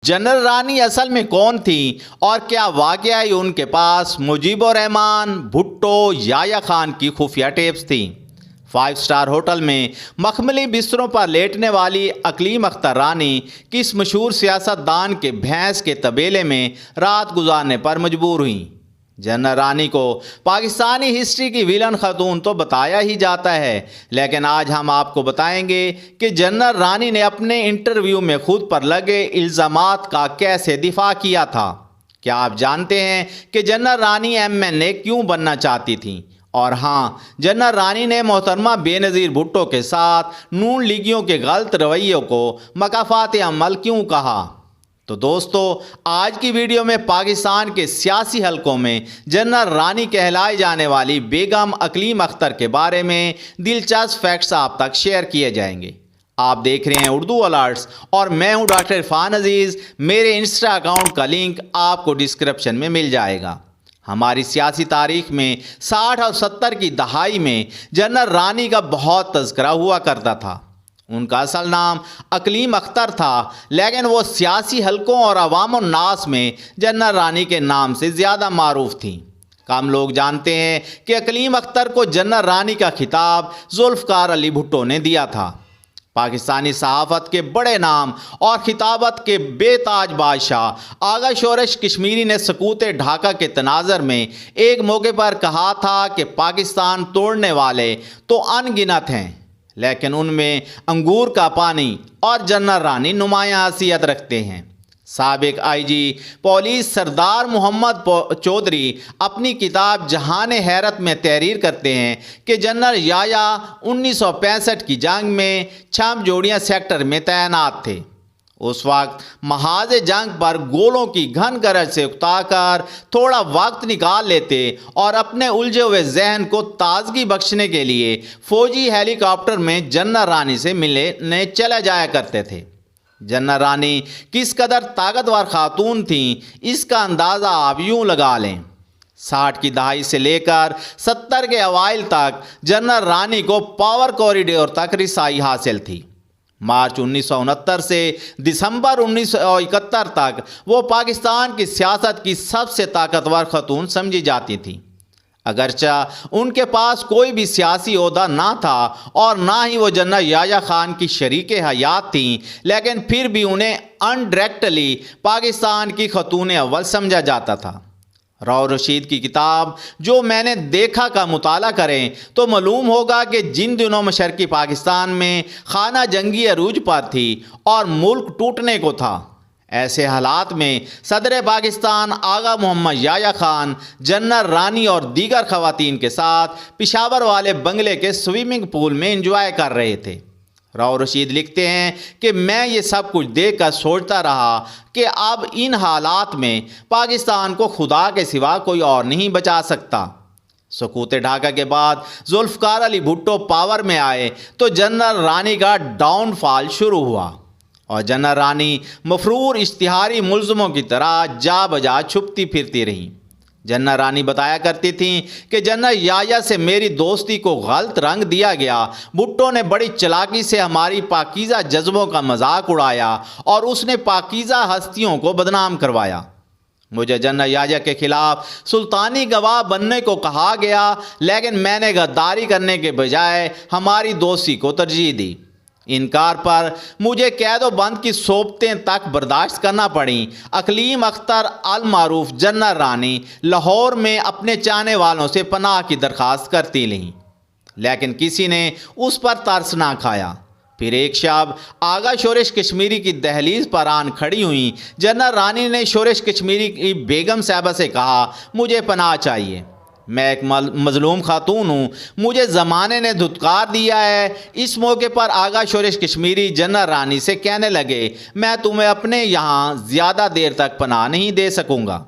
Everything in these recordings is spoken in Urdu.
جنرل رانی اصل میں کون تھی اور کیا واقعی ان کے پاس مجیب الرحمان، بھٹو، یحییٰ خان کی خفیہ ٹیپس تھیں؟ 5 اسٹار ہوٹل میں مخملی بستروں پر لیٹنے والی اقلیم اختر رانی کس مشہور سیاست دان کے بھینس کے طبیلے میں رات گزارنے پر مجبور ہوئیں؟ جنرل رانی کو پاکستانی ہسٹری کی ویلن خاتون تو بتایا ہی جاتا ہے، لیکن آج ہم آپ کو بتائیں گے کہ جنرل رانی نے اپنے انٹرویو میں خود پر لگے الزامات کا کیسے دفاع کیا تھا۔ کیا آپ جانتے ہیں کہ جنرل رانی MNA کیوں بننا چاہتی تھیں؟ اور ہاں، جنرل رانی نے محترمہ بینظیر بھٹو کے ساتھ نون لیگیوں کے غلط رویوں کو مکافات عمل کیوں کہا؟ تو دوستو، آج کی ویڈیو میں پاکستان کے سیاسی حلقوں میں جنرل رانی کہلائی جانے والی بیگم اقلیم اختر کے بارے میں دلچسپ فیکٹس آپ تک شیئر کیے جائیں گے۔ آپ دیکھ رہے ہیں اردو الرٹس اور میں ہوں ڈاکٹر عرفان عزیز۔ میرے انسٹا اکاؤنٹ کا لنک آپ کو ڈسکرپشن میں مل جائے گا۔ ہماری سیاسی تاریخ میں 60 اور 70 کی دہائی میں جنرل رانی کا بہت تذکرہ ہوا کرتا تھا۔ ان کا اصل نام اقلیم اختر تھا، لیکن وہ سیاسی حلقوں اور عوام الناس میں جنرل رانی کے نام سے زیادہ معروف تھیں۔ کم لوگ جانتے ہیں کہ اقلیم اختر کو جنرل رانی کا خطاب ذوالفقار علی بھٹو نے دیا تھا۔ پاکستانی صحافت کے بڑے نام اور خطابت کے بے تاج بادشاہ آغا شورش کشمیری نے سقوط ڈھاکہ کے تناظر میں ایک موقع پر کہا تھا کہ پاکستان توڑنے والے تو ان گنت ہیں، لیکن ان میں انگور کا پانی اور جنرل رانی نمایاں حیثیت رکھتے ہیں۔ سابق IG پولیس سردار محمد چودھری اپنی کتاب جہان حیرت میں تحریر کرتے ہیں کہ جنرل یحییٰ 1965 کی جنگ میں چھم جوڑیاں سیکٹر میں تعینات تھے۔ اس وقت محاذ جنگ پر گولوں کی گھن گرج سے اکتا کر تھوڑا وقت نکال لیتے اور اپنے الجھے ہوئے ذہن کو تازگی بخشنے کے لیے فوجی ہیلی کاپٹر میں جنرل رانی سے ملنے چلے جایا کرتے تھے۔ جنرل رانی کس قدر طاقتور خاتون تھیں، اس کا اندازہ آپ یوں لگا لیں۔ 60 کی دہائی سے لے کر 70 کے اوائل تک جنرل رانی کو پاور کوریڈور تک رسائی حاصل تھی۔ مارچ 1969 سے دسمبر 1971 تک وہ پاکستان کی سیاست کی سب سے طاقتور خاتون سمجھی جاتی تھیں۔ اگرچہ ان کے پاس کوئی بھی سیاسی عہدہ نہ تھا اور نہ ہی وہ جنرل یحییٰ خان کی شریک حیات تھیں، لیکن پھر بھی انہیں انڈائریکٹلی پاکستان کی خاتون اول سمجھا جاتا تھا۔ راؤ رشید کی کتاب جو میں نے دیکھا کا مطالعہ کریں تو معلوم ہوگا کہ جن دنوں مشرقی پاکستان میں خانہ جنگی عروج پر تھی اور ملک ٹوٹنے کو تھا، ایسے حالات میں صدر پاکستان آغا محمد یحییٰ خان جنرل رانی اور دیگر خواتین کے ساتھ پشاور والے بنگلے کے سوئمنگ پول میں انجوائے کر رہے تھے۔ راؤ رشید لکھتے ہیں کہ میں یہ سب کچھ دیکھ کر سوچتا رہا کہ اب ان حالات میں پاکستان کو خدا کے سوا کوئی اور نہیں بچا سکتا۔ سقوط ڈھاکہ کے بعد ذوالفقار علی بھٹو پاور میں آئے تو جنرل رانی کا ڈاؤن فال شروع ہوا اور جنرل رانی مفرور اشتہاری ملزموں کی طرح جا بجا چھپتی پھرتی رہیں۔ جنرل رانی بتایا کرتی تھیں کہ جنرل یحییٰ سے میری دوستی کو غلط رنگ دیا گیا، بھٹو نے بڑی چلاکی سے ہماری پاکیزہ جذبوں کا مذاق اڑایا اور اس نے پاکیزہ ہستیوں کو بدنام کروایا۔ مجھے جنرل یحییٰ کے خلاف سلطانی گواہ بننے کو کہا گیا، لیکن میں نے غداری کرنے کے بجائے ہماری دوستی کو ترجیح دی۔ انکار پر مجھے قید و بند کی صحبتیں تک برداشت کرنا پڑیں۔ اقلیم اختر المعروف جنرل رانی لاہور میں اپنے چاہنے والوں سے پناہ کی درخواست کرتی رہیں، لیکن کسی نے اس پر ترس نہ کھایا۔ پھر ایک شب آغا شورش کشمیری کی دہلیز پر آن کھڑی ہوئیں۔ جنرل رانی نے شورش کشمیری کی بیگم صاحبہ سے کہا، مجھے پناہ چاہیے، میں ایک مظلوم خاتون ہوں، مجھے زمانے نے دھتکار دیا ہے۔ اس موقع پر آغا شورش کشمیری جنرل رانی سے کہنے لگے، میں تمہیں اپنے یہاں زیادہ دیر تک پناہ نہیں دے سکوں گا۔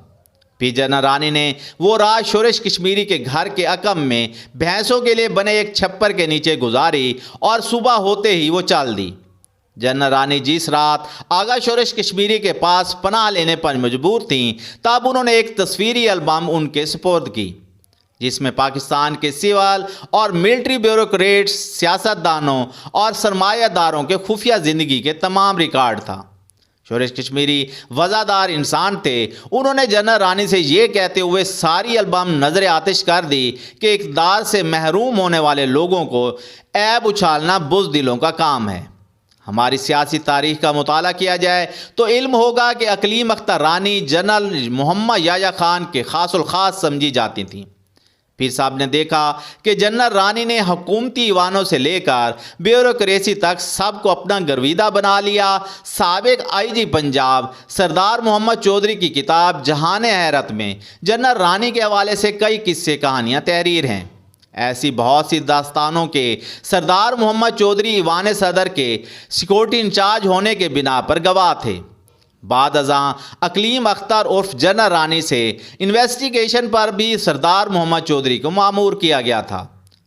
پھر جنرل رانی نے وہ رات شورش کشمیری کے گھر کے عقب میں بھینسوں کے لیے بنے ایک چھپر کے نیچے گزاری اور صبح ہوتے ہی وہ چل دی۔ جنرل رانی جس رات آغا شورش کشمیری کے پاس پناہ لینے پر مجبور تھیں، تب انہوں نے ایک تصویری البم ان کے سپرد کی، جس میں پاکستان کے سول اور ملٹری بیوروکریٹس، سیاست دانوں اور سرمایہ داروں کے خفیہ زندگی کے تمام ریکارڈ تھا۔ شورش کشمیری وزادار انسان تھے. انہوں نے جنرل رانی سے یہ کہتے ہوئے ساری البم نظر آتش کر دی کہ اقتدار سے محروم ہونے والے لوگوں کو عیب اچھالنا بزدلوں کا کام ہے. ہماری سیاسی تاریخ کا مطالعہ کیا جائے تو علم ہوگا کہ اقلیم اختر رانی جنرل محمد یحییٰ خان کے خاص الخاص سمجھی جاتی تھیں. پیر صاحب نے دیکھا کہ جنرل رانی نے حکومتی ایوانوں سے لے کر بیوروکریسی تک سب کو اپنا گرویدہ بنا لیا. سابق آئی جی پنجاب سردار محمد چودھری کی کتاب جہان حیرت میں جنرل رانی کے حوالے سے کئی قصے کہانیاں تحریر ہیں. ایسی بہت سی داستانوں کے سردار محمد چودھری ایوان صدر کے سیکورٹی انچارج ہونے کے بنا پر گواہ تھے. بعد ازاں اقلیم اختر عرف جنرل رانی سے انویسٹیگیشن پر بھی سردار محمد چودھری کو مامور کیا گیا تھا.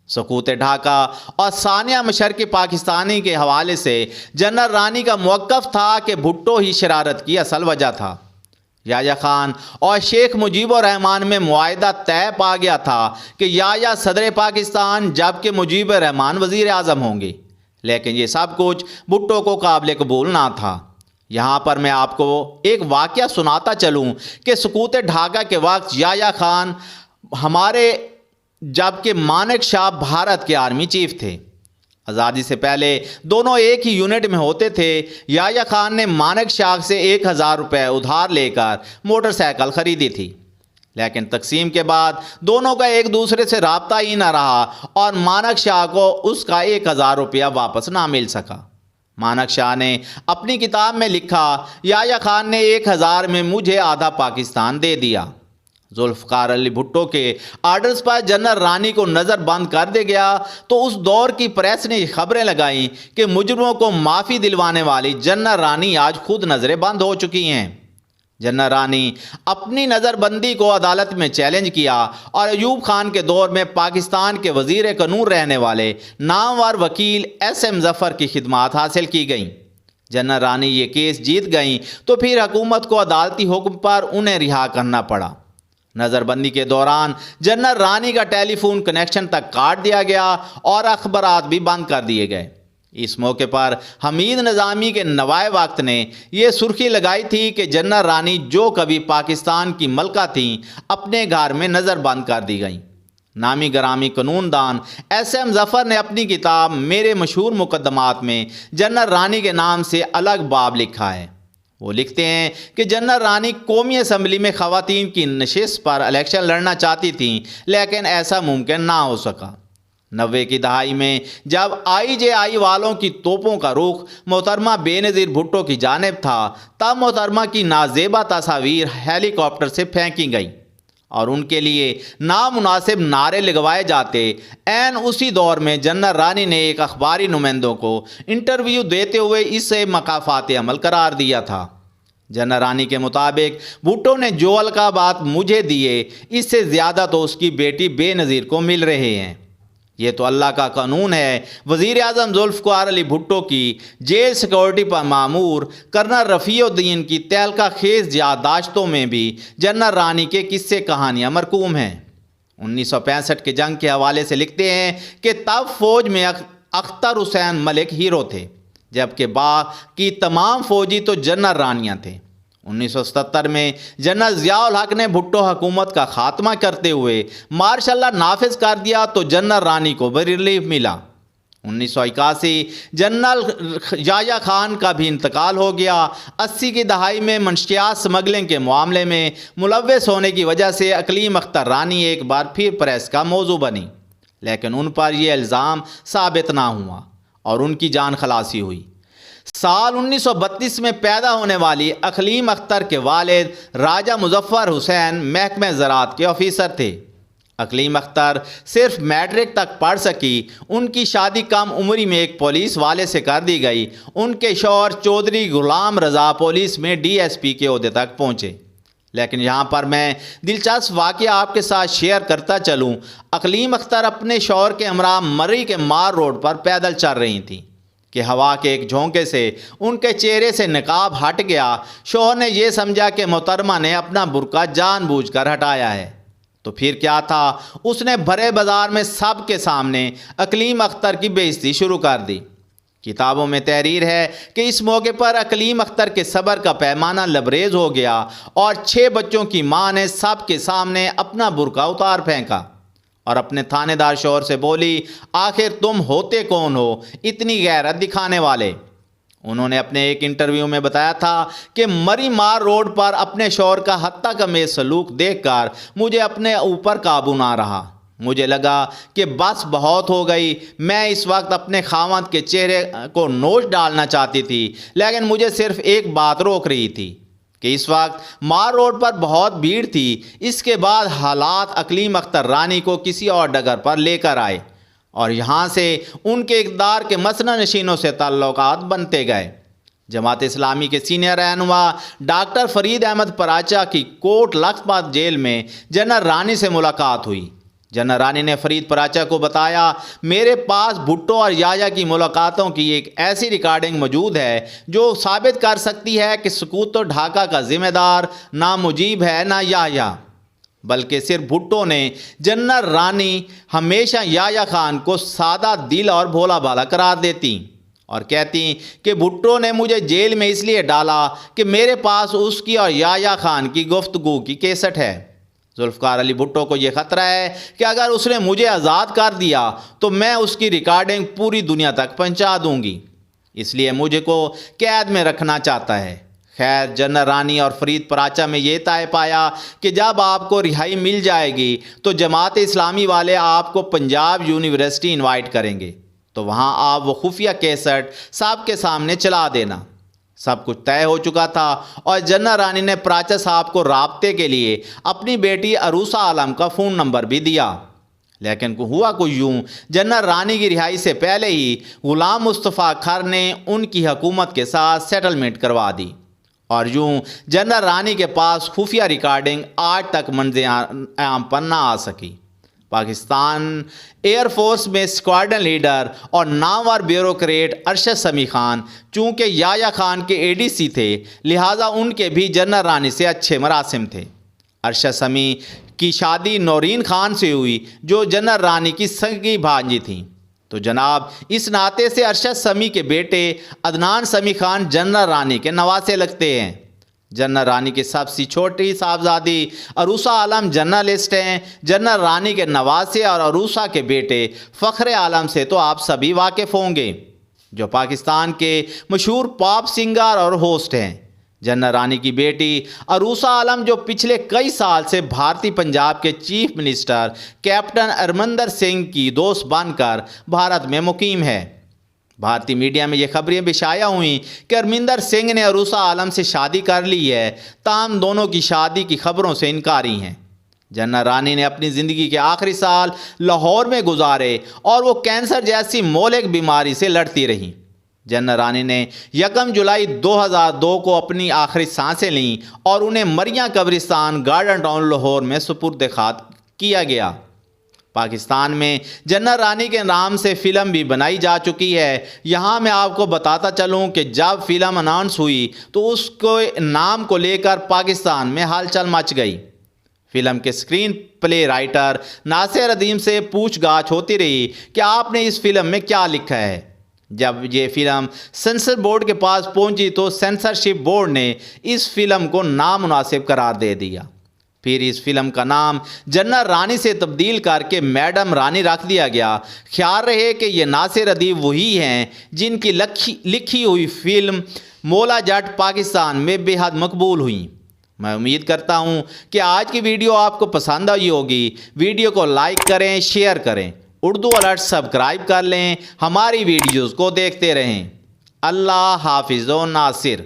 سقوط ڈھاکہ اور ثانیہ مشرق پاکستانی کے حوالے سے جنرل رانی کا موقف تھا کہ بھٹو ہی شرارت کی اصل وجہ تھا. یحییٰ خان اور شیخ مجیب الرحمان میں معاہدہ طے پا گیا تھا کہ یحییٰ صدر پاکستان جبکہ مجیب الرحمان وزیر اعظم ہوں گے، لیکن یہ سب کچھ بھٹو کو قابل قبول نہ تھا. یہاں پر میں آپ کو ایک واقعہ سناتا چلوں کہ سقوط ڈھاکہ کے وقت یحییٰ خان ہمارے جبکہ مانک شاہ بھارت کے آرمی چیف تھے. آزادی سے پہلے دونوں ایک ہی یونٹ میں ہوتے تھے. یحییٰ خان نے مانک شاہ سے 1000 روپے ادھار لے کر موٹر سائیکل خریدی تھی، لیکن تقسیم کے بعد دونوں کا ایک دوسرے سے رابطہ ہی نہ رہا اور مانک شاہ کو اس کا 1000 روپیہ واپس نہ مل سکا. مانک شاہ نے اپنی کتاب میں لکھا، یحییٰ خان نے 1000 میں مجھے آدھا پاکستان دے دیا. ذوالفقار علی بھٹو کے آرڈرز پر جنرل رانی کو نظر بند کر دیا گیا تو اس دور کی پریس نے خبریں لگائیں کہ مجرموں کو معافی دلوانے والی جنرل رانی آج خود نظریں بند ہو چکی ہیں. جنرل رانی اپنی نظر بندی کو عدالت میں چیلنج کیا اور ایوب خان کے دور میں پاکستان کے وزیر قانون رہنے والے نامور وکیل ایس ایم ظفر کی خدمات حاصل کی گئیں. جنرل رانی یہ کیس جیت گئیں تو پھر حکومت کو عدالتی حکم پر انہیں رہا کرنا پڑا. نظر بندی کے دوران جنرل رانی کا ٹیلی فون کنیکشن تک کاٹ دیا گیا اور اخبارات بھی بند کر دیے گئے. اس موقع پر حمید نظامی کے نوائے وقت نے یہ سرخی لگائی تھی کہ جنرل رانی جو کبھی پاکستان کی ملکہ تھیں اپنے گھر میں نظر بند کر دی گئیں. نامی گرامی قانون دان ایس ایم ظفر نے اپنی کتاب میرے مشہور مقدمات میں جنرل رانی کے نام سے الگ باب لکھا ہے. وہ لکھتے ہیں کہ جنرل رانی قومی اسمبلی میں خواتین کی نشست پر الیکشن لڑنا چاہتی تھیں، لیکن ایسا ممکن نہ ہو سکا. 90 کی دہائی میں جب آئی جے آئی والوں کی توپوں کا رخ محترمہ بے نظیر بھٹو کی جانب تھا، تب محترمہ کی نازیبہ تصاویر ہیلی کاپٹر سے پھینکی گئیں اور ان کے لیے نامناسب نعرے لگوائے جاتے. عین اسی دور میں جنرل رانی نے ایک اخباری نمائندوں کو انٹرویو دیتے ہوئے اسے مکافات عمل قرار دیا تھا. جنرل رانی کے مطابق بھٹو نے جو القابات مجھے دیے اس سے زیادہ تو اس کی بیٹی بے نظیر کو مل رہے ہیں. یہ تو اللہ کا قانون ہے. وزیر اعظم ذوالفقار علی بھٹو کی جیل سیکورٹی پر مامور کرنل رفیع الدین کی تہلکہ خیز یادداشتوں میں بھی جنرل رانی کے قصے کہانیاں مرقوم ہیں. 1965 کے جنگ کے حوالے سے لکھتے ہیں کہ تب فوج میں اختر حسین ملک ہیرو تھے، جبکہ باقی تمام فوجی تو جنرل رانیاں تھے. 1977 میں جنرل ضیاء الحق نے بھٹو حکومت کا خاتمہ کرتے ہوئے مارشل لا نافذ کر دیا تو جنرل رانی کو بھی ریلیف ملا. 1981 جنرل یحییٰ خان کا بھی انتقال ہو گیا. 80 کی دہائی میں منشیات سمگلنگ کے معاملے میں ملوث ہونے کی وجہ سے اقلیم اختر رانی ایک بار پھر پریس کا موضوع بنی، لیکن ان پر یہ الزام ثابت نہ ہوا اور ان کی جان خلاصی ہوئی. سال 1932 میں پیدا ہونے والی اقلیم اختر کے والد راجہ مظفر حسین محکمہ زراعت کے آفیسر تھے. اقلیم اختر صرف میٹرک تک پڑھ سکی. ان کی شادی کم عمری میں ایک پولیس والے سے کر دی گئی. ان کے شوہر چودھری غلام رضا پولیس میں ڈی ایس پی کے عہدے تک پہنچے. لیکن یہاں پر میں دلچسپ واقعہ آپ کے ساتھ شیئر کرتا چلوں. اقلیم اختر اپنے شوہر کے ہمراہ مری کے مار روڈ پر پیدل چل رہی تھیں کہ ہوا کے ایک جھونکے سے ان کے چہرے سے نقاب ہٹ گیا. شوہر نے یہ سمجھا کہ محترمہ نے اپنا برقع جان بوجھ کر ہٹایا ہے. تو پھر کیا تھا، اس نے بھرے بازار میں سب کے سامنے اقلیم اختر کی بے عزتی شروع کر دی. کتابوں میں تحریر ہے کہ اس موقع پر اقلیم اختر کے صبر کا پیمانہ لبریز ہو گیا اور 6 بچوں کی ماں نے سب کے سامنے اپنا برقع اتار پھینکا اور اپنے تھانے دار شوہر سے بولی، آخر تم ہوتے کون ہو اتنی غیرت دکھانے والے؟ انہوں نے اپنے ایک انٹرویو میں بتایا تھا کہ مری مار روڈ پر اپنے شوہر کا حتیٰ کمیز سلوک دیکھ کر مجھے اپنے اوپر قابو نہ رہا، مجھے لگا کہ بس بہت ہو گئی، میں اس وقت اپنے خاوند کے چہرے کو نوچ ڈالنا چاہتی تھی، لیکن مجھے صرف ایک بات روک رہی تھی کہ اس وقت مار روڈ پر بہت بھیڑ تھی۔ اس کے بعد حالات اقلیم اختر رانی کو کسی اور ڈگر پر لے کر آئے اور یہاں سے ان کے اقتدار کے مسنہ نشینوں سے تعلقات بنتے گئے۔ جماعت اسلامی کے سینئر رہنما ڈاکٹر فرید احمد پراچا کی کوٹ لکھپت جیل میں جنرل رانی سے ملاقات ہوئی۔ جنرل رانی نے فرید پراچا کو بتایا، میرے پاس بھٹو اور یایا کی ملاقاتوں کی ایک ایسی ریکارڈنگ موجود ہے جو ثابت کر سکتی ہے کہ سکوت و ڈھاکہ کا ذمہ دار نہ مجیب ہے نہ یایا، بلکہ صرف بھٹو نے۔ جنرل رانی ہمیشہ یایا خان کو سادہ دل اور بھولا بھالا قرار دیتی اور کہتی کہ بھٹو نے مجھے جیل میں اس لیے ڈالا کہ میرے پاس اس کی اور یایا خان کی گفتگو کی کیسٹ ہے۔ ذوالفقار علی بھٹو کو یہ خطرہ ہے کہ اگر اس نے مجھے آزاد کر دیا تو میں اس کی ریکارڈنگ پوری دنیا تک پہنچا دوں گی، اس لیے مجھے کو قید میں رکھنا چاہتا ہے۔ خیر، جنرل رانی اور فرید پراچا میں یہ طے پایا کہ جب آپ کو رہائی مل جائے گی تو جماعت اسلامی والے آپ کو پنجاب یونیورسٹی انوائٹ کریں گے، تو وہاں آپ وہ خفیہ کیسٹ سب کے سامنے چلا دینا۔ سب کچھ طے ہو چکا تھا اور جنرل رانی نے پراچا صاحب کو رابطے کے لیے اپنی بیٹی عروسہ عالم کا فون نمبر بھی دیا، لیکن ہوا کو یوں، جنرل رانی کی رہائی سے پہلے ہی غلام مصطفیٰ کھر نے ان کی حکومت کے ساتھ سیٹلمنٹ کروا دی اور یوں جنرل رانی کے پاس خفیہ ریکارڈنگ آج تک منظر عام پر نہ آ سکی۔ پاکستان ایئر فورس میں اسکواڈرن لیڈر اور نامور بیوروکریٹ ارشد سمی خان چونکہ یایا خان کے اے ڈی سی تھے، لہٰذا ان کے بھی جنرل رانی سے اچھے مراسم تھے۔ ارشد سمی کی شادی نورین خان سے ہوئی جو جنرل رانی کی سگی بھانجی تھیں، تو جناب اس ناطے سے ارشد سمی کے بیٹے عدنان سمی خان جنرل رانی کے نواسے لگتے ہیں۔ جنرل رانی کی سب سے چھوٹی صاحبزادی عروسہ عالم جرنلسٹ ہیں۔ جنرل رانی کے نواسے اور عروسہ کے بیٹے فخر عالم سے تو آپ سبھی واقف ہوں گے، جو پاکستان کے مشہور پاپ سنگر اور ہوسٹ ہیں۔ جنرل رانی کی بیٹی عروسہ عالم جو پچھلے کئی سال سے بھارتی پنجاب کے چیف منسٹر کیپٹن ارمندر سنگھ کی دوست بن کر بھارت میں مقیم ہے۔ بھارتی میڈیا میں یہ خبریں بھی شائع ہوئیں کہ ارمندر سنگھ نے عروسہ عالم سے شادی کر لی ہے، تاہم دونوں کی شادی کی خبروں سے انکاری ہیں۔ جنرل رانی نے اپنی زندگی کے آخری سال لاہور میں گزارے اور وہ کینسر جیسی مہلک بیماری سے لڑتی رہیں۔ جنرل رانی نے 1 جولائی 2002 کو اپنی آخری سانسیں لیں اور انہیں مریاں قبرستان گارڈن ٹاؤن لاہور میں سپرد خاک کیا گیا۔ پاکستان میں جنرل رانی کے نام سے فلم بھی بنائی جا چکی ہے۔ یہاں میں آپ کو بتاتا چلوں کہ جب فلم اناؤنس ہوئی تو اس کو نام کو لے کر پاکستان میں ہلچل مچ گئی۔ فلم کے اسکرین پلے رائٹر ناصر ادیم سے پوچھ گاچھ ہوتی رہی کہ آپ نے اس فلم میں کیا لکھا ہے۔ جب یہ فلم سینسر بورڈ کے پاس پہنچی تو سینسرشپ بورڈ نے اس فلم کو نامناسب قرار دے دیا۔ پھر اس فلم کا نام جنرل رانی سے تبدیل کر کے میڈم رانی رکھ دیا گیا۔ خیال رہے کہ یہ ناصر ادیب وہی ہیں جن کی لکھی ہوئی فلم مولا جٹ پاکستان میں بے حد مقبول ہوئی۔ میں امید کرتا ہوں کہ آج کی ویڈیو آپ کو پسند آئی ہوگی۔ ویڈیو کو لائک کریں، شیئر کریں، اردو الرٹ سبسکرائب کر لیں، ہماری ویڈیوز کو دیکھتے رہیں۔ اللہ حافظ و ناصر۔